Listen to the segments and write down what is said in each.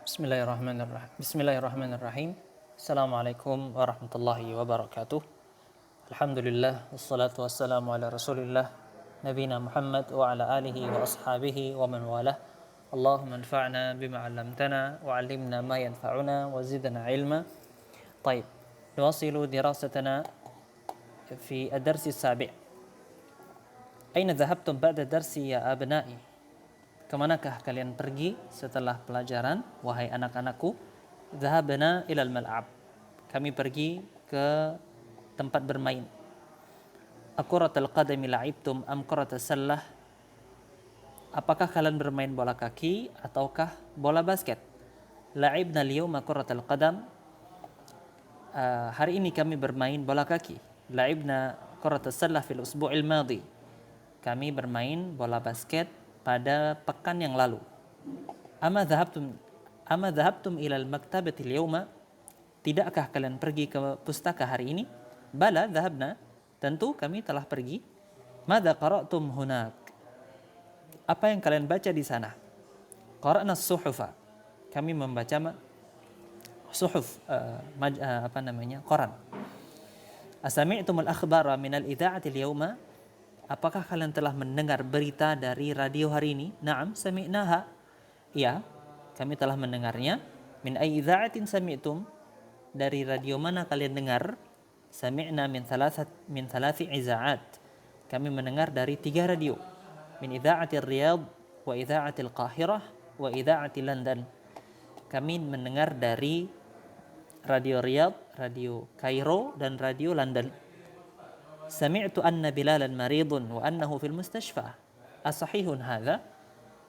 Bismillahirrahmanirrahim. Bismillahirrahmanirrahim. Assalamualaikum warahmatullahi wabarakatuh. Alhamdulillah wassalatu wassalamu ala Rasulillah nabiyina Muhammad wa ala alihi wa ashabihi wa man walah. Allahumma anfa'na bima 'allamtana wa 'allimna ma yanfa'una wa zidna 'ilma. طيب. نواصل دراستنا في الدرس السابع. أين ذهبتم بعد الدرس يا أبنائي؟ Kemanakah kalian pergi setelah pelajaran, wahai anak-anakku? Dhahabna ilal mal'ab. Kami pergi ke tempat bermain. Akuratul qadami la'ibtum am kuratus sallah? Apakah kalian bermain bola kaki ataukah bola basket? La'ibna al-yawma kuratul qadam. Hari ini kami bermain bola kaki. La'ibna kuratus sallah fil usbu'il madhi. Kami bermain bola basket pada pekan yang lalu. Ama dhahabtum ilal maktabati al-yawma? Tidakkah kalian pergi ke pustaka hari ini? Bala dhahabna. Tentu kami telah pergi. Madza qara'tum hunak? Apa yang kalian baca di sana? Qara'na as-suhufa. Kami membaca suhuf, koran. Asami'tumul akhbara minal idza'ati al-yawma? Apakah kalian telah mendengar berita dari radio hari ini? Naam, sami'naha. Ya, kami telah mendengarnya. Min ayyi idza'atin sami'tum? Dari radio mana kalian dengar? Sami'na min thalathi iza'at. Kami mendengar dari 3 radio. Min idza'atil Riyadh wa idza'atil Qahirah wa idza'atil London. Kami mendengar dari radio Riyadh, radio Kairo dan radio London. Sami'tu anna Bilalan maridun wa annahu fil mustashfa. As-sahihun hadza?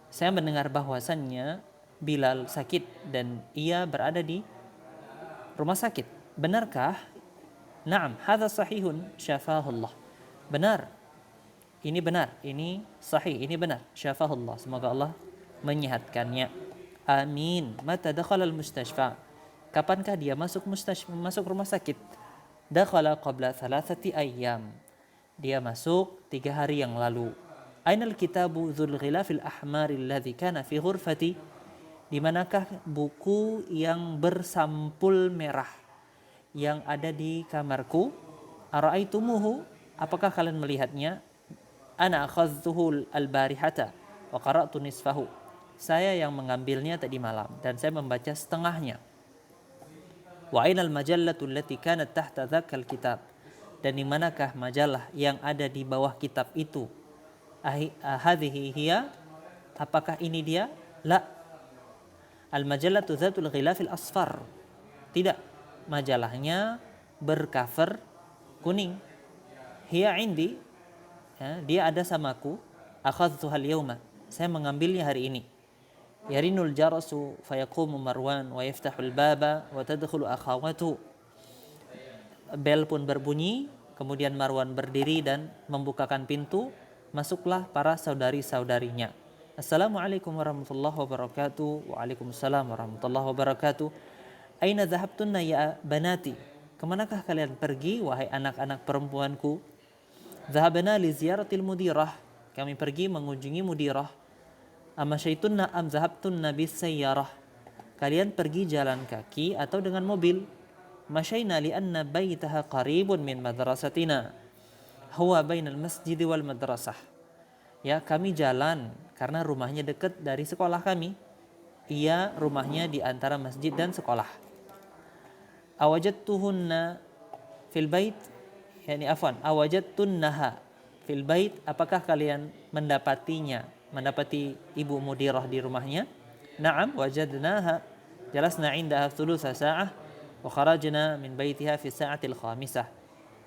Saya mendengar bahwasannya Bilal sakit dan ia berada di rumah sakit. Benarkah? Naam, hadza sahihun syafahullah. Benar. Ini benar, ini sahih, ini benar. Syafahullah. Semoga Allah menyehatkannya. Amin. Mata dakhala al-mustashfa? Kapankah dia masuk rumah sakit? Dakhala qabla 3 ayyam. Dia masuk 3 hari yang lalu. Ainal kitabu dzul ghilafil ahmar alladhi kana fi ghurfati? Di manakah buku yang bersampul merah yang ada di kamarku? Ara'aitumuhu? Apakah kalian melihatnya? Ana akhadtuhu al-barihata wa qara'tu nisfahu. Saya yang mengambilnya tadi malam dan saya membaca setengahnya. Wa ainal majallatu allati kanat tahta dzakal kitab? Dan di manakah majalah yang ada di bawah kitab itu? Hadhihi hiya? Apakah ini dia? La. Al majallatu dzatul ghilafil asfar. Tidak, majalahnya bercover kuning. Hiya indi, ya, dia ada samaku. Akhadtuha al-yawma. Saya mengambilnya hari ini. Yarinul jarasu fayaqumu Marwan wa yaftahul baba wa tadkhulu akhawatu. Bel pun berbunyi, kemudian Marwan berdiri dan membukakan pintu, masuklah para saudari-saudarinya. Assalamualaikum warahmatullahi wabarakatuh. Waalaikumsalam warahmatullahi wabarakatuh. Aina dhahabtunna ya banati? Kemanakah kalian pergi wahai anak-anak perempuanku? Dhahabna li ziyaratil mudirah. Kami pergi mengunjungi mudirah. Amma syaitunna am zahabtunna bis sayyarah? Kalian pergi jalan kaki atau dengan mobil? Masyaina li anna baitaha qaribun min madrasatina. Huwa bainal masjid wal madrasah. Ya, kami jalan karena rumahnya dekat dari sekolah kami. Ia rumahnya di antara masjid dan sekolah. Awajadtuhunna fil bait? Awajadtunnaha fil bait? Apakah kalian mendapati ibu mudirah di rumahnya? Na'am, wajadnaha. Jalasna 'indaha thulutsa sa'ah wa kharajna min baitiha fi sa'atil khamisah.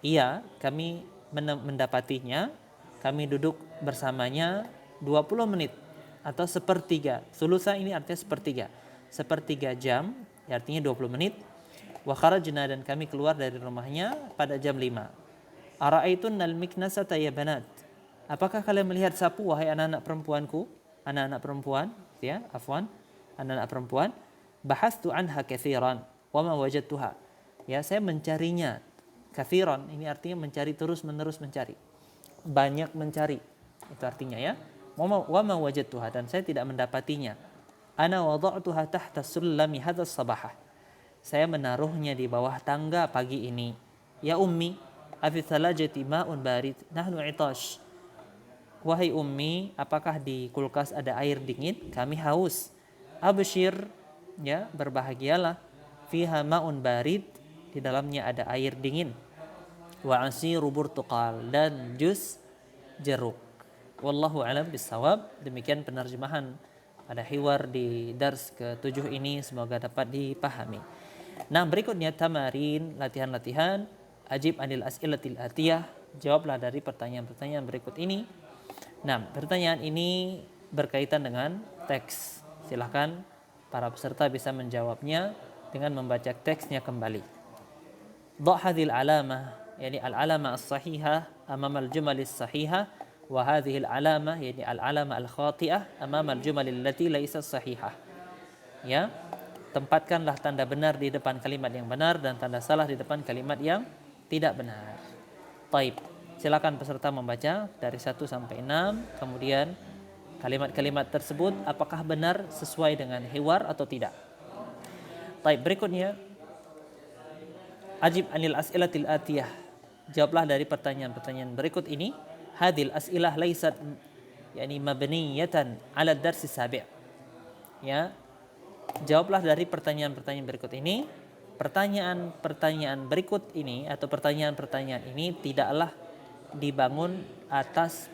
Iya, kami mendapatinya. Kami duduk bersamanya 20 menit atau sepertiga. Thulutsa ini artinya sepertiga. Sepertiga jam, artinya 20 menit. Wa kharajna, dan kami keluar dari rumahnya pada jam 5. Ara'aitunnal miknasata ya banat? Apakah kalian melihat sapu wahai anak-anak perempuanku? Anak-anak perempuan, ya, afwan, anak-anak perempuan. Bahastu anha katsiran wa ma wajadtuha. Ya, saya mencarinya. Katsiran ini artinya mencari, terus-menerus mencari. Banyak mencari. Itu artinya, ya. Wa ma wajadtuha, dan saya tidak mendapatinya. Ana wada'tuha tahta sullami hadha sabahah. Saya menaruhnya di bawah tangga pagi ini. Ya ummi, afi thalajati ma'un barid, nahnu itash. Wahai ummi, apakah di kulkas ada air dingin? Kami haus. Abshir, ya, berbahagialah. Fiha ma'un barid, di dalamnya ada air dingin. Wa asiru burtuqal, dan jus jeruk. Wallahu alam bisawab. Demikian penerjemahan pada hiwar di dars ke-7 ini, semoga dapat dipahami. Nah, berikutnya tamarin, latihan-latihan. Ajib anil as'ilatil atiyah, jawablah dari pertanyaan-pertanyaan berikut ini. Nah, pertanyaan ini berkaitan dengan teks. Silahkan para peserta bisa menjawabnya dengan membaca teksnya kembali. Dha' hadhil alamah, yani al-alamah as-sahihah amama al-jumal as-sahihah, wa hadhihi al-alamah, yani al-alamah al-khati'ah amama al-jumal allati laysat sahihah. Ya, tempatkanlah tanda benar di depan kalimat yang benar dan tanda salah di depan kalimat yang tidak benar. Taib. Silakan peserta membaca dari 1 sampai 6, kemudian kalimat-kalimat tersebut apakah benar sesuai dengan hiwar atau tidak. Taib, berikutnya ajib anil as'ilatil atiyah, jawablah dari pertanyaan-pertanyaan berikut ini. Hadil as'ilah laysat yani mabniyatan ala darsi sabi'. Ya, jawablah dari pertanyaan-pertanyaan berikut ini. Pertanyaan-pertanyaan berikut ini atau pertanyaan-pertanyaan ini tidaklah dibangun atas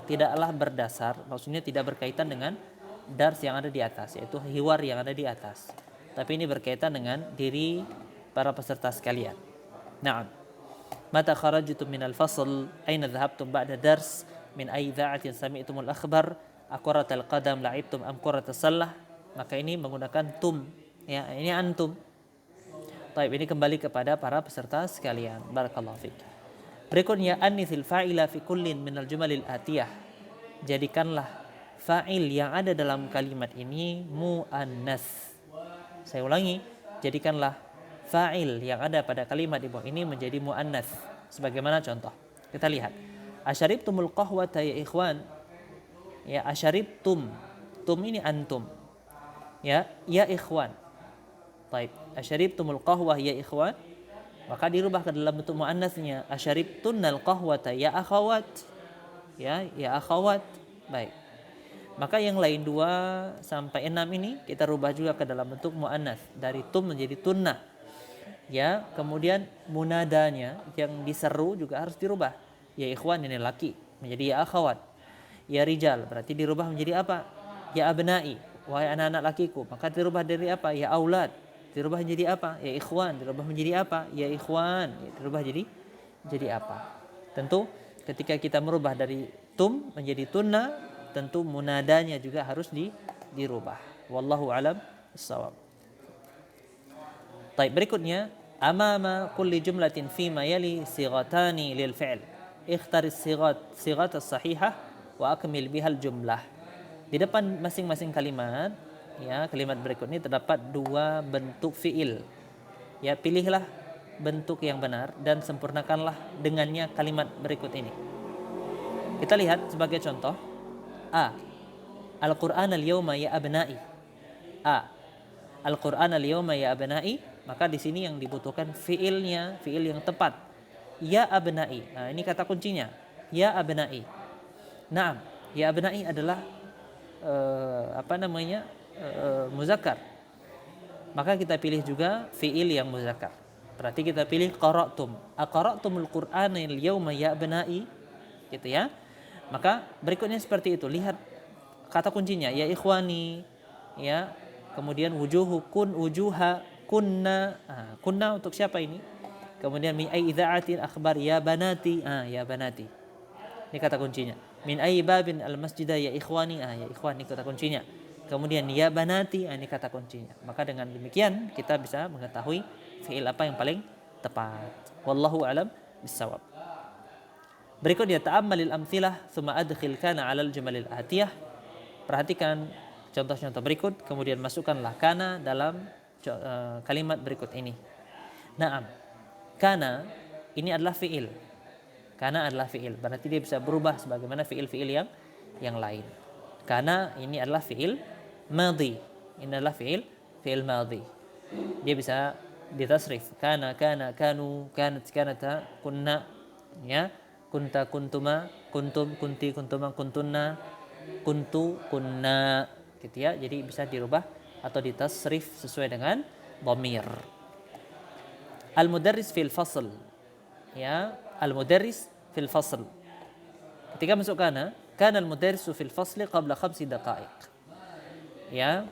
tidaklah berdasar, maksudnya tidak berkaitan dengan dars yang ada di atas, yaitu hiwar yang ada di atas, tapi ini berkaitan dengan diri para peserta sekalian. Na'am. Mata kharajtum minal fasl, aina dhahabtum ba'da dars, min ayyi dha'atin sami'tumul akhbar, aqratal qadam la'ibtum am quratas sallah. Maka ini menggunakan tum, ya, ini antum. Baik, ini kembali kepada para peserta sekalian. Barakallahu fiik. Berikutnya anithil fa'ila fi kullin minal jumalil atiyah. Jadikanlah fa'il yang ada dalam kalimat ini muannas. Saya ulangi, jadikanlah fa'il yang ada pada kalimat di bawah ini menjadi muannas. Sebagaimana contoh, kita lihat. Asyaribtumul qahwata ya ikhwan. Ya, asyaribtum. Tum ini antum. Ya ikhwan. Baik, asyaribtumul qahwah ya ikhwan. Maka dirubah ke dalam bentuk muannasnya, asyaribtunnal qahwata ya akhawat. Ya akhawat. Baik. Maka yang lain 2 sampai 6 ini kita rubah juga ke dalam bentuk muannas, dari tum menjadi tunna. Ya, kemudian munadanya yang diseru juga harus dirubah. Ya ikhwan, ini laki, menjadi ya akhawat. Ya rijal, berarti dirubah menjadi apa? Ya abnai, wahai anak-anak lakiku. Maka dirubah dari apa? Ya aulad. Dirubah menjadi apa? Ya ikhwan. Dirubah menjadi apa? Ya ikhwan. Dirubah jadi apa? Tentu ketika kita merubah dari tum menjadi tunna, tentu munadanya juga harus dirubah. Wallahu alam bissawab. Baik, berikutnya amama kulli jumlatin fima yali sighatani lil fi'l. Ikhtaris sighat as-sahihah wa akmil bihal jumlah. Di depan masing-masing kalimat, ya, kalimat berikut ini terdapat 2 bentuk fiil. Ya, pilihlah bentuk yang benar dan sempurnakanlah dengannya kalimat berikut ini. Kita lihat sebagai contoh. A. Al-Qur'an al-yawma ya abna'i. A. Al-Qur'an al-yawma ya abna'i. Maka di sini yang dibutuhkan fiilnya, fiil yang tepat. Ya abna'i. Nah, ini kata kuncinya. Ya abna'i. Naam, ya abna'i adalah muzakkar. Maka kita pilih juga fiil yang muzakkar. Berarti kita pilih qara'tum. Aqra'tumul Qur'ana al-yawma ya abna'i, gitu ya. Maka berikutnya seperti itu. Lihat kata kuncinya, ya ikhwani, ya. Kemudian wujuhukun, wujuha, kunna. Kunna untuk siapa ini? Kemudian min ayyi dza'atin akhbar ya banati. Ya banati. Ini kata kuncinya. Min ayyi babin al-masjidah ya ikhwani. Ya ikhwan, ini kata kuncinya. Kemudian ya banati, ini kata kuncinya. Maka dengan demikian kita bisa mengetahui fiil apa yang paling tepat. Wallahu alam bissawab. Berikutnya ta'ammalil amthilah thumma adkhil kana 'alal jumalil atiyah. Perhatikan contoh-contoh berikut, kemudian masukkanlah kana dalam kalimat berikut ini. Naam. Kana ini adalah fiil. Kana adalah fiil, berarti dia bisa berubah sebagaimana fiil-fiil yang lain. Kana ini adalah fiil madhi. Ini adalah fi'il madhi. Dia bisa ditasrif. Kana, kanu, kanat, kanata, kunna, ya, kunta, kuntuma, kuntum, kunti, kuntuma, kuntunna, kuntu, kunna, gitu ya. Jadi bisa dirubah atau ditasrif sesuai dengan dhamir. Al-mudarris fil fasl, ya, al-mudarris fil fasl. Ketika masuk kana al-mudarrisu fil fasli qabla 5 daqaiq. Ya,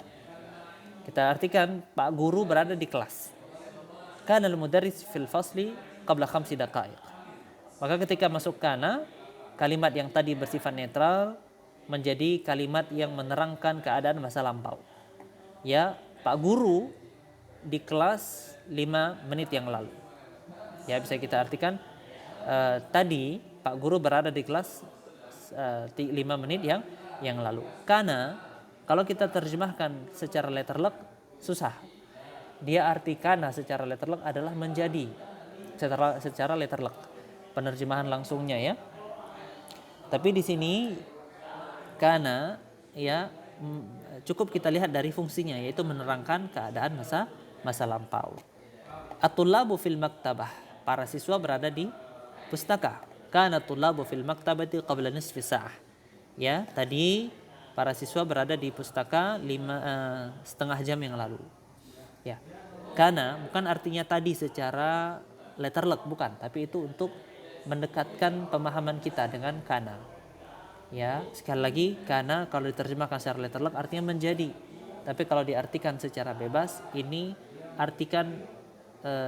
kita artikan Pak Guru berada di kelas. Kana al-mudarris fil fasli qabla 5 daqaiq. Maka ketika masuk kana, kalimat yang tadi bersifat netral menjadi kalimat yang menerangkan keadaan masa lampau. Ya, Pak Guru di kelas 5 menit yang lalu. Ya, bisa kita artikan tadi Pak Guru berada di kelas 5 menit yang lalu. Karena kalau kita terjemahkan secara letterlock susah. Dia arti kana secara letterlock adalah menjadi secara letterlock. Penerjemahan langsungnya ya. Tapi di sini kana ya cukup kita lihat dari fungsinya, yaitu menerangkan keadaan masa lampau. At-tullabu fil maktabah, para siswa berada di pustaka. Kana tullabu fil maktabati qabla nisfi sa'ah. Ya, tadi para siswa berada di pustaka 5,5 jam yang lalu. Ya. Kana bukan artinya tadi secara letterlock, bukan, tapi itu untuk mendekatkan pemahaman kita dengan kana. Ya, sekali lagi kana kalau diterjemahkan secara letterlock artinya menjadi. Tapi kalau diartikan secara bebas, ini artikan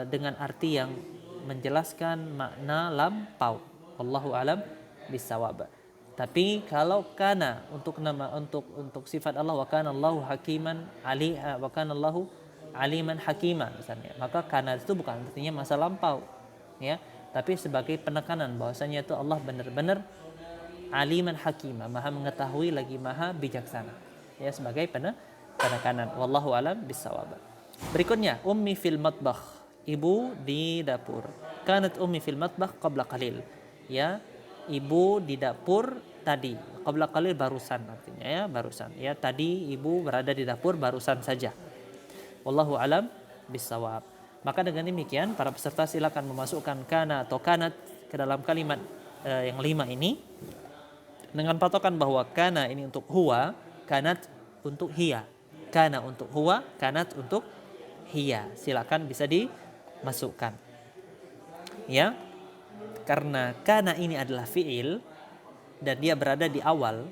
dengan arti yang menjelaskan makna lampau. Wallahu alam bisawab. Tapi kalau kana untuk nama untuk sifat Allah, wa kana Allahu hakiman ali, wa kana Allahu aliman hakiman misalnya, maka kana itu bukan artinya masa lampau ya, tapi sebagai penekanan bahwasanya itu Allah benar-benar aliman hakima, maha mengetahui lagi maha bijaksana ya, sebagai penekanan. Wallahu alam bisawab. Berikutnya ummi fil matbakh, ibu di dapur. Kanat ummi fil matbakh qabla qalil, ya, ibu di dapur tadi. Qabla qalil barusan artinya ya, barusan ya, tadi ibu berada di dapur barusan saja. Wallahu alam bisawab. Maka dengan demikian para peserta silakan memasukkan kana atau kanat ke dalam kalimat yang 5 ini dengan patokan bahwa kana ini untuk huwa, kanat untuk hiya. Kana untuk huwa, kanat untuk hiya. Silakan bisa dimasukkan. Ya. Karena kana ini adalah fi'il dan dia berada di awal,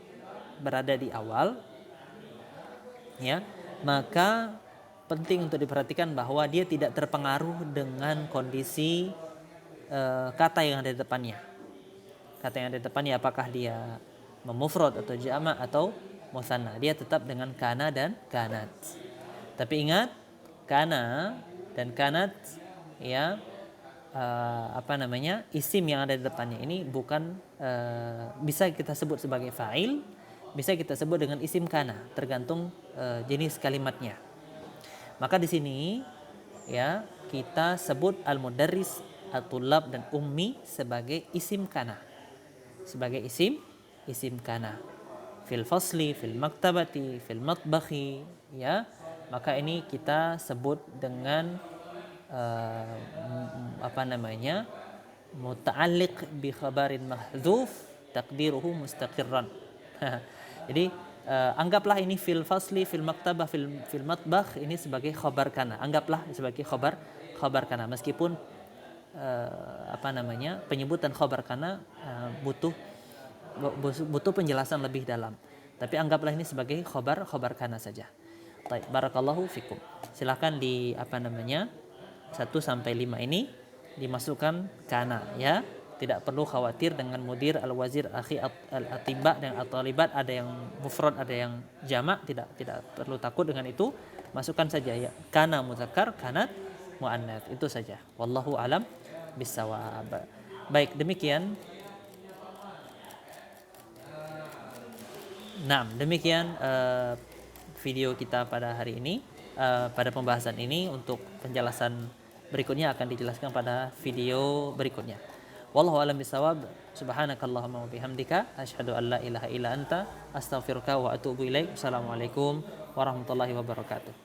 ya, maka penting untuk diperhatikan bahwa dia tidak terpengaruh dengan kondisi kata yang ada di depannya. Kata yang ada di depannya apakah dia memufrad atau jama' atau musanna, dia tetap dengan kana dan kanat. Tapi ingat, kana dan kanat ya, isim yang ada di depannya ini bukan bisa kita sebut sebagai fa'il, bisa kita sebut dengan isim kana, tergantung jenis kalimatnya. Maka di sini ya kita sebut al-mudarris, at-tullab dan ummi sebagai isim kana. Sebagai isim kana. Fil fasli, fil maktabati, fil matbakhi, ya. Maka ini kita sebut dengan muta'alliq bi khabarin mahdzuf taqdiruhu mustaqirran. Jadi anggaplah ini fil fasli, fil maktabah, fil matbakh ini sebagai khabar kana. Anggaplah sebagai khabar kana, meskipun penyebutan khabar kana butuh penjelasan lebih dalam. Tapi anggaplah ini sebagai khabar kana saja. Baik, barakallahu fikum. Silakan di 1 sampai 5 ini dimasukkan kana ya. Tidak perlu khawatir dengan mudir, al-wazir, akhi, al-atibba dan at-talibat ada yang mufrad, ada yang jamak, tidak perlu takut dengan itu. Masukkan saja ya kana muzakkar, kanat muannats, itu saja. Wallahu alam bisawab. Baik, demikian. Demikian video kita pada hari ini, pada pembahasan ini. Untuk penjelasan berikutnya akan dijelaskan pada video berikutnya. Wallahu a'lam bishawab. Subhanakallahumma wa bihamdika asyhadu an la ilaha illa anta astaghfiruka wa atubu ilaik. Assalamualaikum warahmatullahi wabarakatuh.